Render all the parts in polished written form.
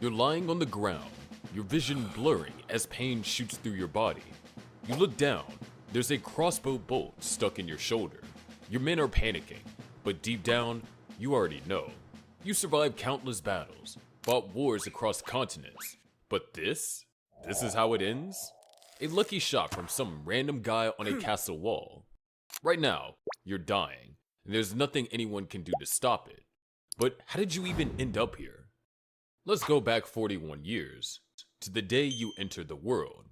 You're lying on the ground, your vision blurring as pain shoots through your body. You look down, there's a crossbow bolt stuck in your shoulder. Your men are panicking, but deep down, you already know. You survived countless battles, fought wars across continents, but this is how it ends? A lucky shot from some random guy on a castle wall. Right now, you're dying, and there's nothing anyone can do to stop it. But how did you even end up here? Let's go back 41 years, to the day you entered the world.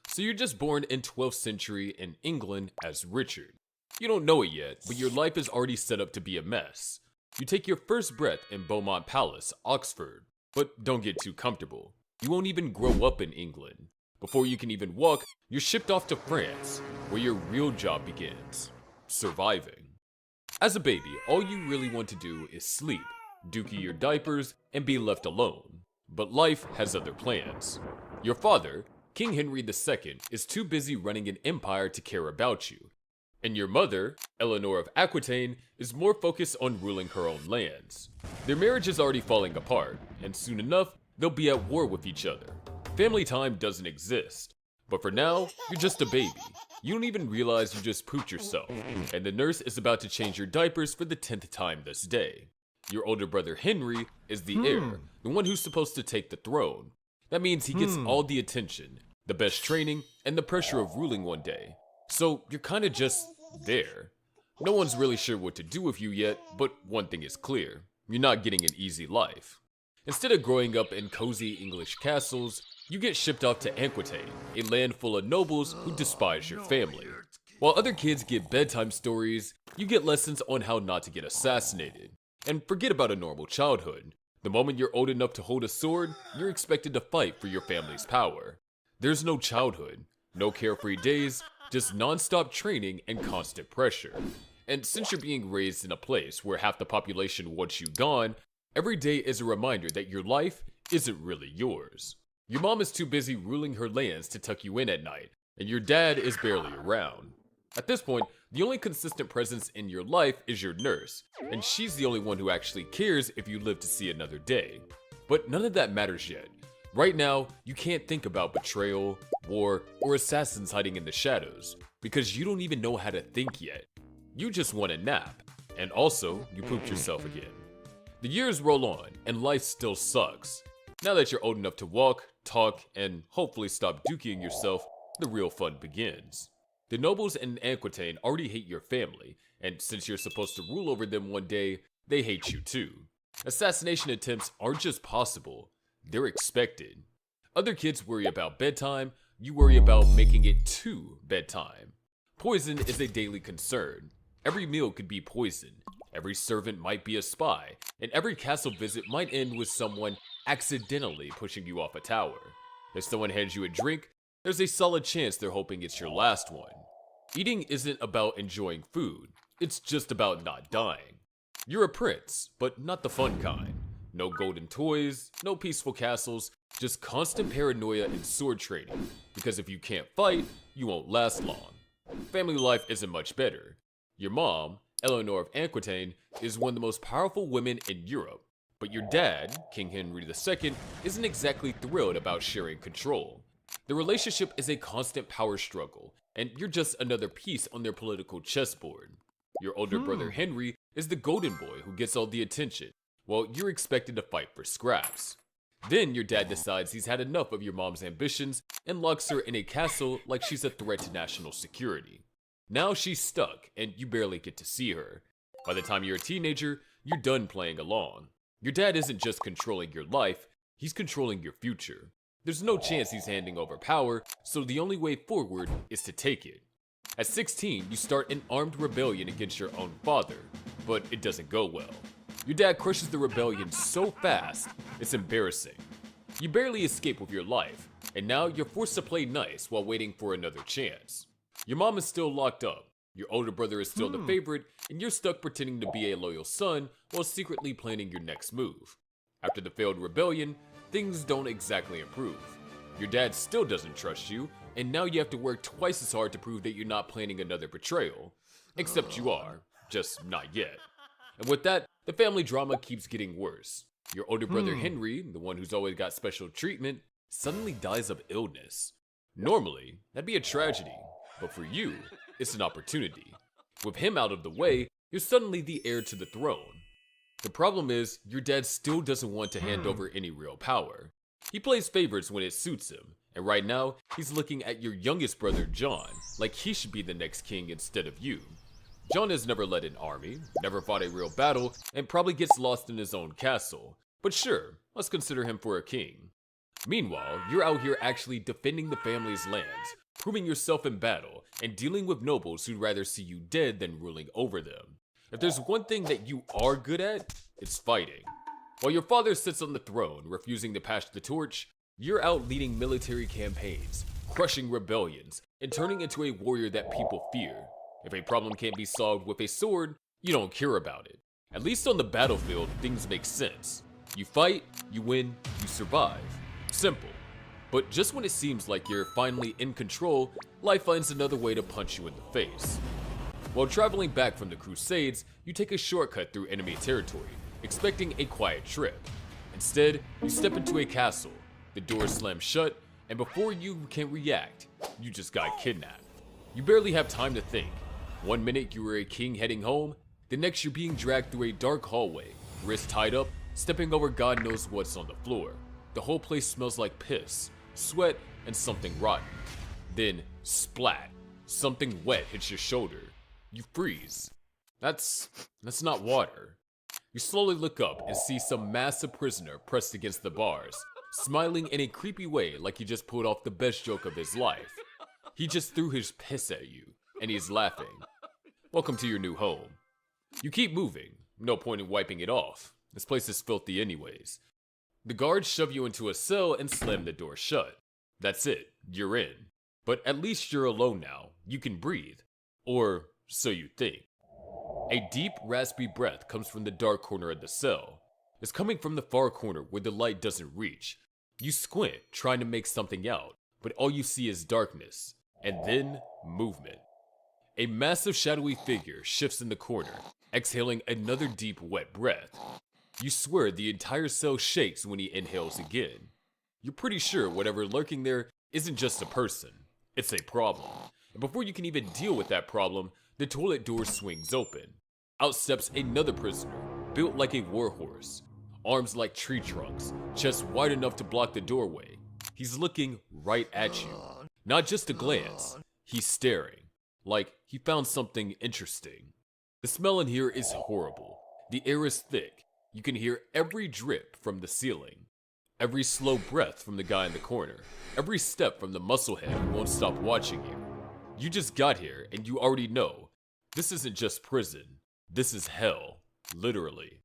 So you're just born in 12th century in England as Richard. You don't know it yet, but your life is already set up to be a mess. You take your first breath in Beaumont Palace, Oxford, but don't get too comfortable. You won't even grow up in England. Before you can even walk, you're shipped off to France, where your real job begins: surviving. As a baby, all you really want to do is sleep, dookie your diapers, and be left alone. But life has other plans. Your father, King Henry II, is too busy running an empire to care about you. And your mother, Eleanor of Aquitaine, is more focused on ruling her own lands. Their marriage is already falling apart, and soon enough, they'll be at war with each other. Family time doesn't exist. But for now, you're just a baby. You don't even realize you just pooped yourself, and the nurse is about to change your diapers for the 10th time this day. Your older brother Henry is the heir, the one who's supposed to take the throne. That means he gets all the attention, the best training, and the pressure of ruling one day. So you're kinda just there. No one's really sure what to do with you yet, but one thing is clear: you're not getting an easy life. Instead of growing up in cozy English castles, you get shipped off to Aquitaine, a land full of nobles who despise your family. While other kids get bedtime stories, you get lessons on how not to get assassinated. And forget about a normal childhood. The moment you're old enough to hold a sword, you're expected to fight for your family's power. There's no childhood, no carefree days, just non-stop training and constant pressure. And since you're being raised in a place where half the population wants you gone, every day is a reminder that your life isn't really yours. Your mom is too busy ruling her lands to tuck you in at night, and your dad is barely around. At this point, the only consistent presence in your life is your nurse, and she's the only one who actually cares if you live to see another day. But none of that matters yet. Right now, you can't think about betrayal, war, or assassins hiding in the shadows, because you don't even know how to think yet. You just want a nap, and also, you pooped yourself again. The years roll on, and life still sucks. Now that you're old enough to walk, talk, and hopefully stop dookying yourself, the real fun begins. The nobles in Aquitaine already hate your family, and since you're supposed to rule over them one day, they hate you too. Assassination attempts aren't just possible, they're expected. Other kids worry about bedtime, you worry about making it to bedtime. Poison is a daily concern. Every meal could be poison, every servant might be a spy, and every castle visit might end with someone accidentally pushing you off a tower. If someone hands you a drink, there's a solid chance they're hoping it's your last one. Eating isn't about enjoying food, it's just about not dying. You're a prince, but not the fun kind. No golden toys, no peaceful castles, just constant paranoia and sword training, because if you can't fight, you won't last long. Family life isn't much better. Your mom, Eleanor of Aquitaine, is one of the most powerful women in Europe, but your dad, King Henry II, isn't exactly thrilled about sharing control. The relationship is a constant power struggle, and you're just another piece on their political chessboard. Your older brother Henry is the golden boy who gets all the attention, while you're expected to fight for scraps. Then your dad decides he's had enough of your mom's ambitions and locks her in a castle like she's a threat to national security. Now she's stuck, and you barely get to see her. By the time you're a teenager, you're done playing along. Your dad isn't just controlling your life, he's controlling your future. There's no chance he's handing over power, so the only way forward is to take it. At 16, you start an armed rebellion against your own father, but it doesn't go well. Your dad crushes the rebellion so fast, it's embarrassing. You barely escape with your life, and now you're forced to play nice while waiting for another chance. Your mom is still locked up, your older brother is still the favorite, and you're stuck pretending to be a loyal son while secretly planning your next move. After the failed rebellion, things don't exactly improve. Your dad still doesn't trust you, and now you have to work twice as hard to prove that you're not planning another betrayal. Except you are, just not yet. And with that, the family drama keeps getting worse. Your older brother Henry, the one who's always got special treatment, suddenly dies of illness. Normally, that'd be a tragedy, but for you, it's an opportunity. With him out of the way, you're suddenly the heir to the throne. The problem is, your dad still doesn't want to hand over any real power. He plays favorites when it suits him, and right now, he's looking at your youngest brother John like he should be the next king instead of you. John has never led an army, never fought a real battle, and probably gets lost in his own castle. But sure, let's consider him for a king. Meanwhile, you're out here actually defending the family's lands, proving yourself in battle, and dealing with nobles who'd rather see you dead than ruling over them. If there's one thing that you are good at, it's fighting. While your father sits on the throne, refusing to pass the torch, you're out leading military campaigns, crushing rebellions, and turning into a warrior that people fear. If a problem can't be solved with a sword, you don't care about it. At least on the battlefield, things make sense. You fight, you win, you survive. Simple. But just when it seems like you're finally in control, life finds another way to punch you in the face. While traveling back from the Crusades, you take a shortcut through enemy territory, expecting a quiet trip. Instead, you step into a castle, the doors slam shut, and before you can react, you just got kidnapped. You barely have time to think. One minute you were a king heading home, the next you're being dragged through a dark hallway, wrists tied up, stepping over God knows what's on the floor. The whole place smells like piss, sweat, and something rotten. Then, splat, something wet hits your shoulder. You freeze. That's not water. You slowly look up and see some massive prisoner pressed against the bars, smiling in a creepy way like he just pulled off the best joke of his life. He just threw his piss at you, and he's laughing. Welcome to your new home. You keep moving, no point in wiping it off. This place is filthy anyways. The guards shove you into a cell and slam the door shut. That's it, you're in. But at least you're alone now, you can breathe. Or so you think. A deep, raspy breath comes from the dark corner of the cell. It's coming from the far corner where the light doesn't reach. You squint, trying to make something out, but all you see is darkness, and then movement. A massive shadowy figure shifts in the corner, exhaling another deep, wet breath. You swear the entire cell shakes when he inhales again. You're pretty sure whatever lurking there isn't just a person, it's a problem. And before you can even deal with that problem, the toilet door swings open. Out steps another prisoner, built like a warhorse. Arms like tree trunks, chest wide enough to block the doorway. He's looking right at you. Not just a glance, he's staring, like he found something interesting. The smell in here is horrible. The air is thick. You can hear every drip from the ceiling. Every slow breath from the guy in the corner. Every step from the musclehead who won't stop watching you. You just got here and you already know. This isn't just prison. This is hell. Literally.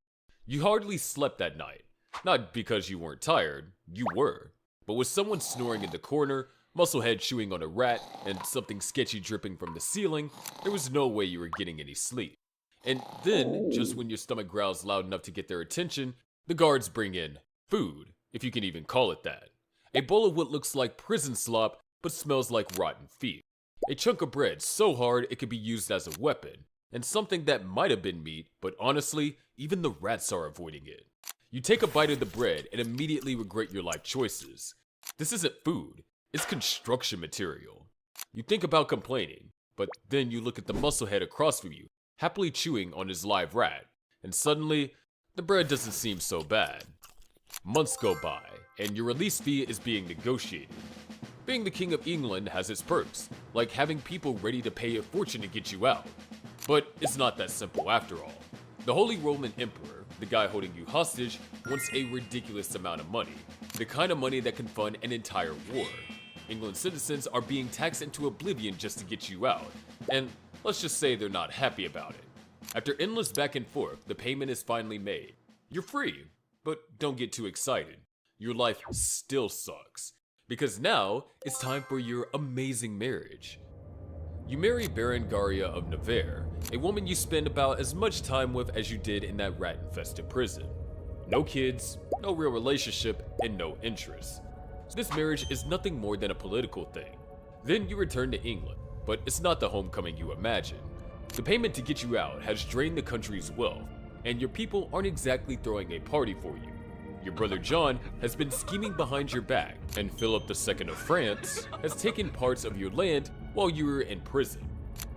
You hardly slept that night. Not because you weren't tired. You were. But with someone snoring in the corner, musclehead chewing on a rat, and something sketchy dripping from the ceiling, there was no way you were getting any sleep. And then, just when your stomach growls loud enough to get their attention, the guards bring in food, if you can even call it that. A bowl of what looks like prison slop, but smells like rotten feet. A chunk of bread so hard it could be used as a weapon, and something that might have been meat, but honestly, even the rats are avoiding it. You take a bite of the bread and immediately regret your life choices. This isn't food, it's construction material. You think about complaining, but then you look at the musclehead across from you, happily chewing on his live rat, and suddenly, the bread doesn't seem so bad. Months go by, and your release fee is being negotiated. Being the King of England has its perks, like having people ready to pay a fortune to get you out. But it's not that simple after all. The Holy Roman Emperor, the guy holding you hostage, wants a ridiculous amount of money, the kind of money that can fund an entire war. England's citizens are being taxed into oblivion just to get you out, and let's just say they're not happy about it. After endless back and forth, the payment is finally made. You're free, but don't get too excited. Your life still sucks, because now it's time for your amazing marriage. You marry Berengaria of Navarre, a woman you spend about as much time with as you did in that rat-infested prison. No kids, no real relationship, and no interest. So this marriage is nothing more than a political thing. Then you return to England, but it's not the homecoming you imagine. The payment to get you out has drained the country's wealth, and your people aren't exactly throwing a party for you. Your brother John has been scheming behind your back, and Philip II of France has taken parts of your land while you were in prison.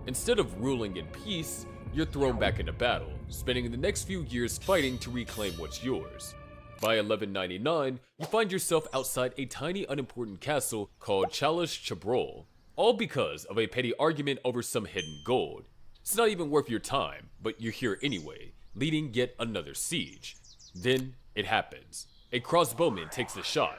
Instead of ruling in peace, you're thrown back into battle, spending the next few years fighting to reclaim what's yours. By 1199, you find yourself outside a tiny unimportant castle called Chalice Chabrol, all because of a petty argument over some hidden gold. It's not even worth your time, but you're here anyway, leading yet another siege. Then it happens. A crossbowman takes a shot.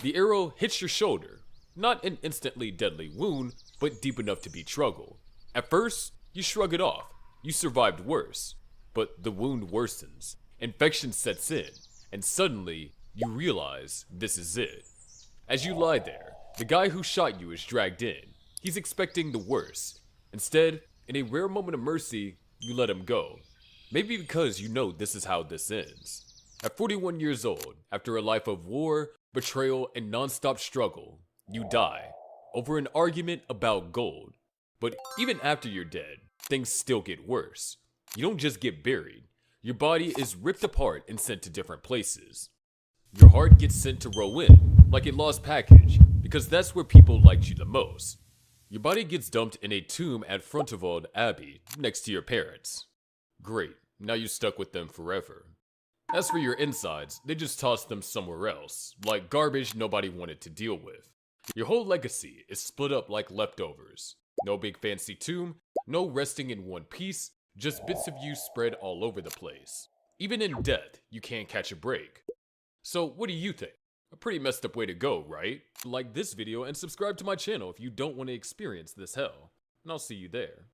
The arrow hits your shoulder, not an instantly deadly wound, but deep enough to be trouble. At first, you shrug it off. You survived worse, but the wound worsens. Infection sets in, and suddenly, you realize this is it. As you lie there, the guy who shot you is dragged in. He's expecting the worst. Instead, in a rare moment of mercy, you let him go. Maybe because you know this is how this ends. At 41 years old, after a life of war, betrayal, and non-stop struggle, you die over an argument about gold. But even after you're dead, things still get worse. You don't just get buried. Your body is ripped apart and sent to different places. Your heart gets sent to row in, like a lost package, because that's where people liked you the most. Your body gets dumped in a tomb at Frontenac Abbey, next to your parents. Great, now you're stuck with them forever. As for your insides, they just tossed them somewhere else, like garbage nobody wanted to deal with. Your whole legacy is split up like leftovers. No big fancy tomb, no resting in one piece, just bits of you spread all over the place. Even in death, you can't catch a break. So what do you think? A pretty messed up way to go, right? Like this video and subscribe to my channel if you don't want to experience this hell. And I'll see you there.